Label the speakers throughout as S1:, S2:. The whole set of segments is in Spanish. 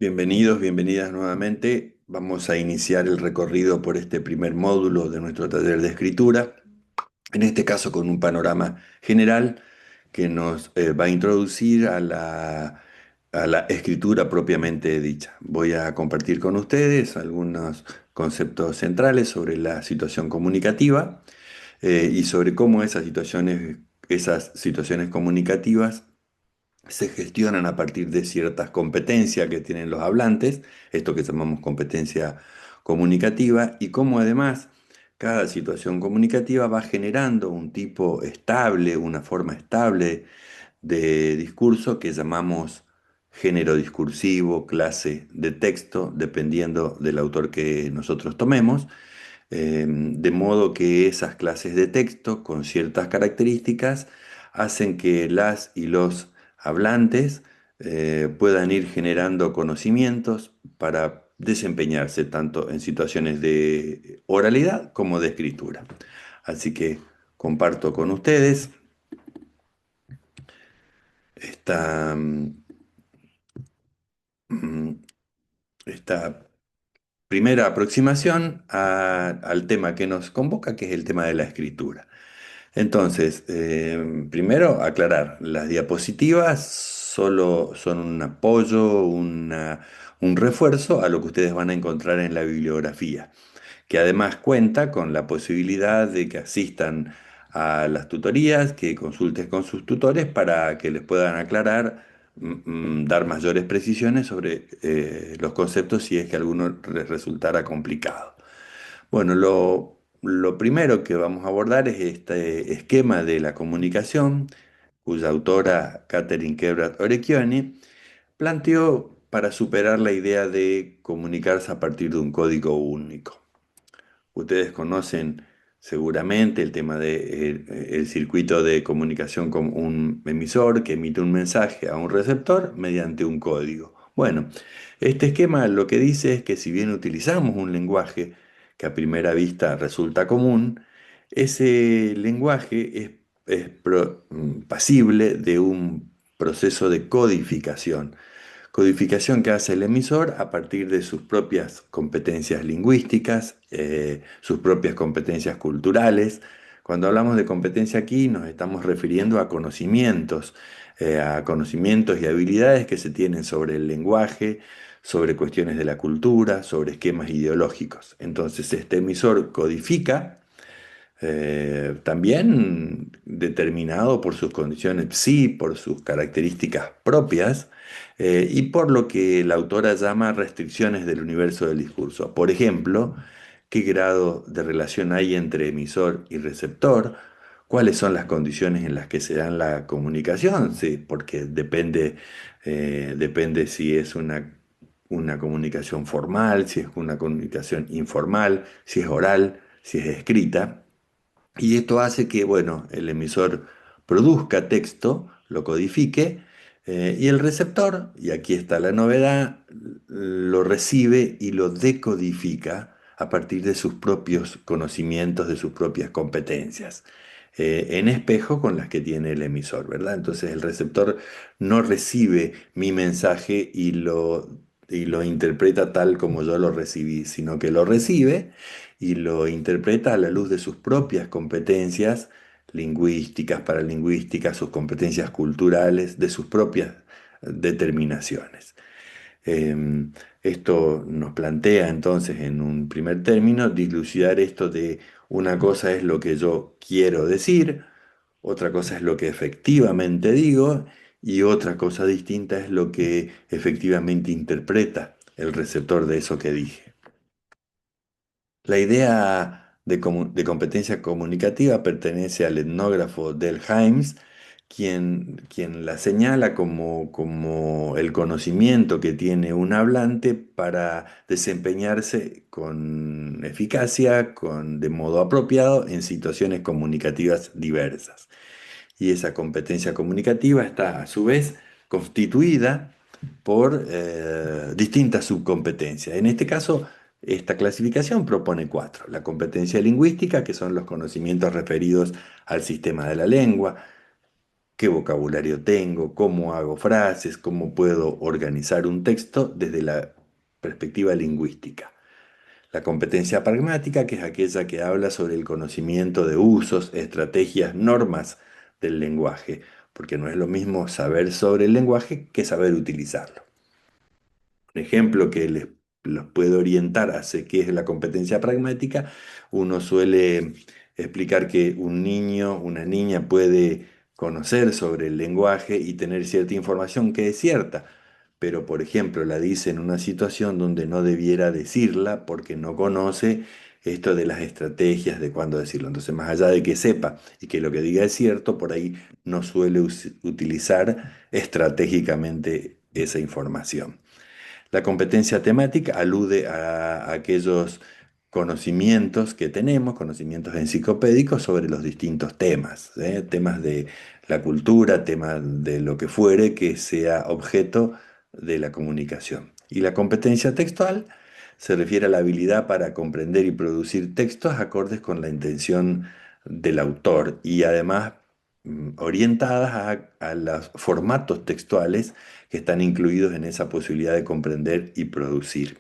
S1: Bienvenidos, bienvenidas nuevamente. Vamos a iniciar el recorrido por este primer módulo de nuestro taller de escritura, en este caso con un panorama general que nos va a introducir a la escritura propiamente dicha. Voy a compartir con ustedes algunos conceptos centrales sobre la situación comunicativa y sobre cómo esas situaciones comunicativas se gestionan a partir de ciertas competencias que tienen los hablantes, esto que llamamos competencia comunicativa, y cómo además cada situación comunicativa va generando un tipo estable, una forma estable de discurso que llamamos género discursivo, clase de texto, dependiendo del autor que nosotros tomemos, de modo que esas clases de texto con ciertas características hacen que las y los hablantes puedan ir generando conocimientos para desempeñarse tanto en situaciones de oralidad como de escritura. Así que comparto con ustedes esta, mm, esta primera aproximación al tema que nos convoca, que es el tema de la escritura. Entonces, primero aclarar, las diapositivas solo son un apoyo, un refuerzo a lo que ustedes van a encontrar en la bibliografía, que además cuenta con la posibilidad de que asistan a las tutorías, que consulten con sus tutores para que les puedan aclarar, dar mayores precisiones sobre los conceptos si es que alguno les resultara complicado. Bueno, lo primero que vamos a abordar es este esquema de la comunicación, cuya autora Catherine Kebrat Orecchioni planteó para superar la idea de comunicarse a partir de un código único. Ustedes conocen seguramente el tema del circuito de comunicación con un emisor que emite un mensaje a un receptor mediante un código. Bueno, este esquema lo que dice es que si bien utilizamos un lenguaje que a primera vista resulta común, ese lenguaje es pasible de un proceso de codificación. Codificación que hace el emisor a partir de sus propias competencias lingüísticas, sus propias competencias culturales. Cuando hablamos de competencia aquí nos estamos refiriendo a conocimientos y habilidades que se tienen sobre el lenguaje, sobre cuestiones de la cultura, sobre esquemas ideológicos. Entonces este emisor codifica también determinado por sus condiciones psi, por sus características propias y por lo que la autora llama restricciones del universo del discurso. Por ejemplo, qué grado de relación hay entre emisor y receptor, cuáles son las condiciones en las que se da la comunicación, sí, porque depende si es una comunicación formal, si es una comunicación informal, si es oral, si es escrita. Y esto hace que, bueno, el emisor produzca texto, lo codifique, y el receptor, y aquí está la novedad, lo recibe y lo decodifica a partir de sus propios conocimientos, de sus propias competencias, en espejo con las que tiene el emisor, ¿verdad? Entonces el receptor no recibe mi mensaje y lo interpreta tal como yo lo recibí, sino que lo recibe y lo interpreta a la luz de sus propias competencias lingüísticas, paralingüísticas, sus competencias culturales, de sus propias determinaciones. Esto nos plantea entonces en un primer término dilucidar esto de una cosa es lo que yo quiero decir, otra cosa es lo que efectivamente digo y otra cosa distinta es lo que efectivamente interpreta el receptor de eso que dije. La idea de competencia comunicativa pertenece al etnógrafo Del Hymes, quien la señala como el conocimiento que tiene un hablante para desempeñarse con eficacia, de modo apropiado, en situaciones comunicativas diversas. Y esa competencia comunicativa está a su vez constituida por distintas subcompetencias. En este caso, esta clasificación propone cuatro. La competencia lingüística, que son los conocimientos referidos al sistema de la lengua. qué vocabulario tengo, cómo hago frases, cómo puedo organizar un texto desde la perspectiva lingüística. La competencia pragmática, que es aquella que habla sobre el conocimiento de usos, estrategias, normas del lenguaje, porque no es lo mismo saber sobre el lenguaje que saber utilizarlo. Un ejemplo que los puede orientar hacia qué es la competencia pragmática, uno suele explicar que un niño, una niña puede conocer sobre el lenguaje y tener cierta información que es cierta, pero por ejemplo la dice en una situación donde no debiera decirla porque no conoce esto de las estrategias de cuándo decirlo. Entonces, más allá de que sepa y que lo que diga es cierto, por ahí no suele utilizar estratégicamente esa información. La competencia temática alude a aquellos conocimientos que tenemos, conocimientos enciclopédicos sobre los distintos temas, temas de la cultura, temas de lo que fuere que sea objeto de la comunicación. Y la competencia textual se refiere a la habilidad para comprender y producir textos acordes con la intención del autor y además orientadas a los formatos textuales que están incluidos en esa posibilidad de comprender y producir.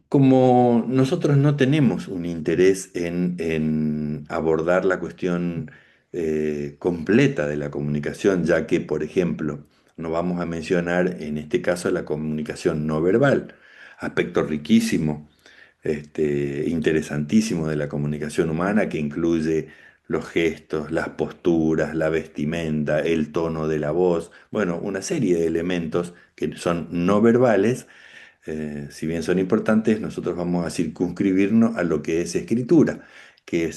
S1: Como nosotros no tenemos un interés en abordar la cuestión completa de la comunicación, ya que, por ejemplo, no vamos a mencionar en este caso la comunicación no verbal, aspecto riquísimo, interesantísimo de la comunicación humana que incluye los gestos, las posturas, la vestimenta, el tono de la voz, bueno, una serie de elementos que son no verbales. Si bien son importantes, nosotros vamos a circunscribirnos a lo que es escritura, que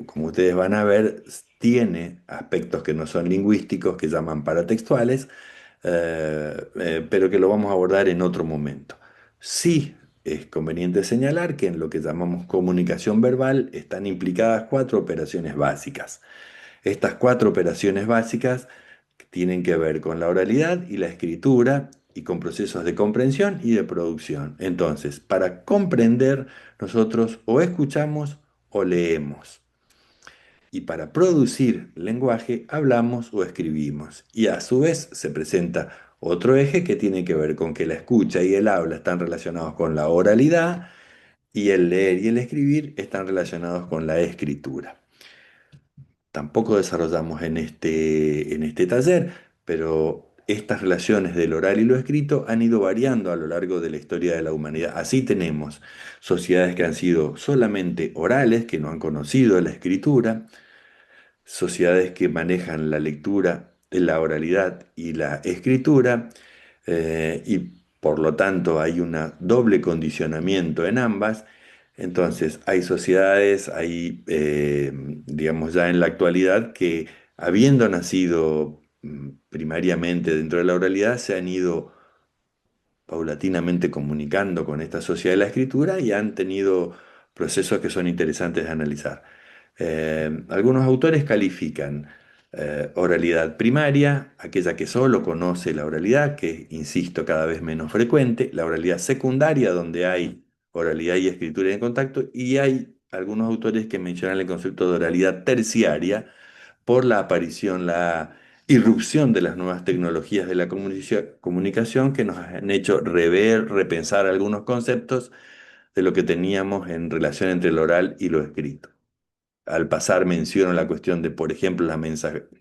S1: como ustedes van a ver, tiene aspectos que no son lingüísticos, que llaman paratextuales, pero que lo vamos a abordar en otro momento. Sí, es conveniente señalar que en lo que llamamos comunicación verbal están implicadas cuatro operaciones básicas. Estas cuatro operaciones básicas tienen que ver con la oralidad y la escritura y con procesos de comprensión y de producción. Entonces, para comprender, nosotros o escuchamos o leemos. Y para producir lenguaje, hablamos o escribimos. Y a su vez se presenta otro eje que tiene que ver con que la escucha y el habla están relacionados con la oralidad y el leer y el escribir están relacionados con la escritura. Tampoco desarrollamos en este taller, pero estas relaciones del oral y lo escrito han ido variando a lo largo de la historia de la humanidad. Así tenemos sociedades que han sido solamente orales, que no han conocido la escritura, sociedades que manejan la lectura, la oralidad y la escritura, y por lo tanto hay un doble condicionamiento en ambas. Entonces, hay sociedades, hay, digamos, ya en la actualidad que habiendo nacido primariamente dentro de la oralidad, se han ido paulatinamente comunicando con esta sociedad de la escritura y han tenido procesos que son interesantes de analizar. Algunos autores califican oralidad primaria, aquella que solo conoce la oralidad, que insisto, cada vez menos frecuente, la oralidad secundaria, donde hay oralidad y escritura en contacto, y hay algunos autores que mencionan el concepto de oralidad terciaria por la aparición, la irrupción de las nuevas tecnologías de la comunicación que nos han hecho rever, repensar algunos conceptos de lo que teníamos en relación entre lo oral y lo escrito. Al pasar menciono la cuestión de, por ejemplo, las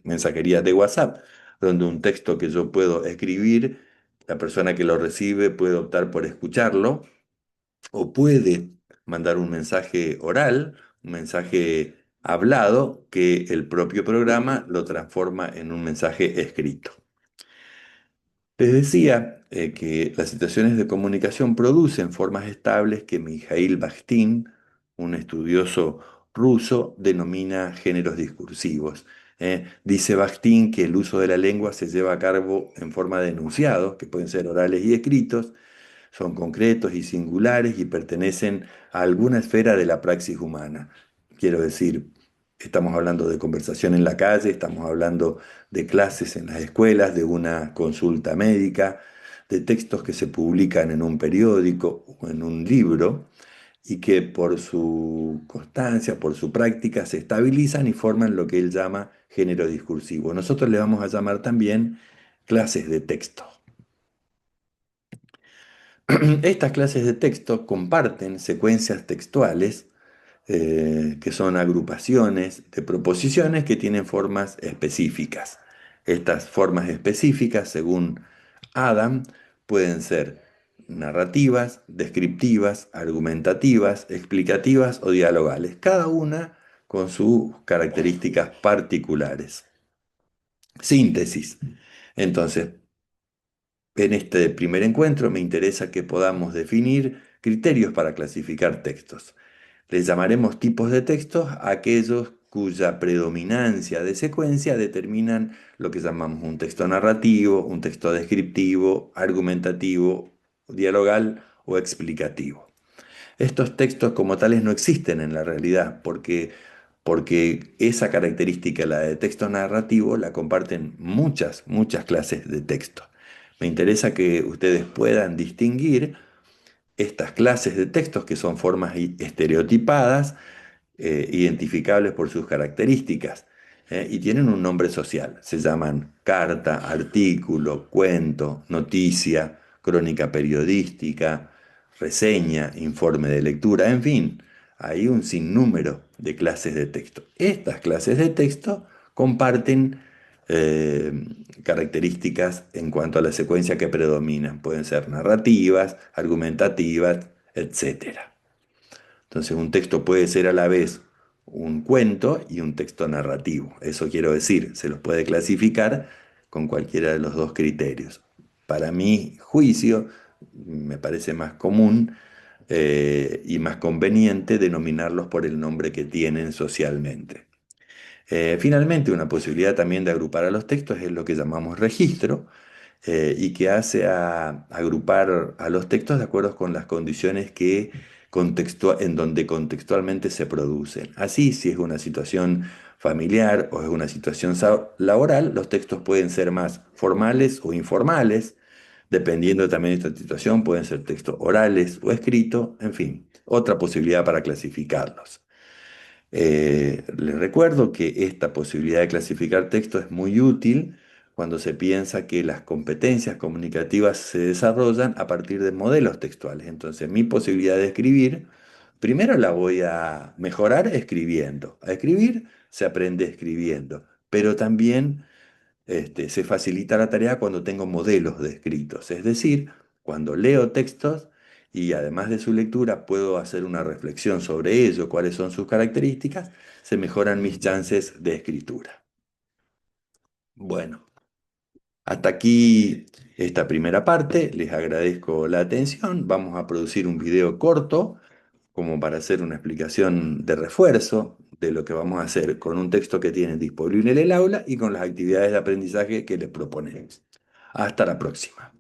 S1: mensajerías de WhatsApp, donde un texto que yo puedo escribir, la persona que lo recibe puede optar por escucharlo o puede mandar un mensaje oral, un mensaje hablado, que el propio programa lo transforma en un mensaje escrito. Les decía que las situaciones de comunicación producen formas estables que Mikhail Bakhtin, un estudioso ruso, denomina géneros discursivos. Dice Bakhtin que el uso de la lengua se lleva a cabo en forma de enunciados, que pueden ser orales y escritos, son concretos y singulares y pertenecen a alguna esfera de la praxis humana. Quiero decir, estamos hablando de conversación en la calle, estamos hablando de clases en las escuelas, de una consulta médica, de textos que se publican en un periódico o en un libro y que por su constancia, por su práctica, se estabilizan y forman lo que él llama género discursivo. Nosotros le vamos a llamar también clases de texto. Estas clases de texto comparten secuencias textuales que son agrupaciones de proposiciones que tienen formas específicas. Estas formas específicas, según Adam, pueden ser narrativas, descriptivas, argumentativas, explicativas o dialogales, cada una con sus características particulares. Síntesis. Entonces, en este primer encuentro me interesa que podamos definir criterios para clasificar textos. Les llamaremos tipos de textos a aquellos cuya predominancia de secuencia determinan lo que llamamos un texto narrativo, un texto descriptivo, argumentativo, dialogal o explicativo. Estos textos como tales no existen en la realidad porque esa característica, la de texto narrativo, la comparten muchas clases de texto. Me interesa que ustedes puedan distinguir estas clases de textos que son formas estereotipadas, identificables por sus características, y tienen un nombre social. Se llaman carta, artículo, cuento, noticia, crónica periodística, reseña, informe de lectura, en fin, hay un sinnúmero de clases de texto. Estas clases de texto comparten eh, características en cuanto a la secuencia que predominan. Pueden ser narrativas, argumentativas, etcétera. Entonces un texto puede ser a la vez un cuento y un texto narrativo. Eso quiero decir, se los puede clasificar con cualquiera de los dos criterios. Para mi juicio, me parece más común y más conveniente denominarlos por el nombre que tienen socialmente. Finalmente, una posibilidad también de agrupar a los textos es lo que llamamos registro, y que hace a agrupar a los textos de acuerdo con las condiciones en donde contextualmente se producen. Así, si es una situación familiar o es una situación laboral, los textos pueden ser más formales o informales, dependiendo también de esta situación, pueden ser textos orales o escritos, en fin, otra posibilidad para clasificarlos. Les recuerdo que esta posibilidad de clasificar texto es muy útil cuando se piensa que las competencias comunicativas se desarrollan a partir de modelos textuales. Entonces, mi posibilidad de escribir, primero la voy a mejorar escribiendo. A escribir se aprende escribiendo, pero también se facilita la tarea cuando tengo modelos descritos, es decir, cuando leo textos y además de su lectura puedo hacer una reflexión sobre ello, cuáles son sus características, se mejoran mis chances de escritura. Bueno, hasta aquí esta primera parte, les agradezco la atención, vamos a producir un video corto como para hacer una explicación de refuerzo de lo que vamos a hacer con un texto que tienen disponible en el aula y con las actividades de aprendizaje que les proponemos. Hasta la próxima.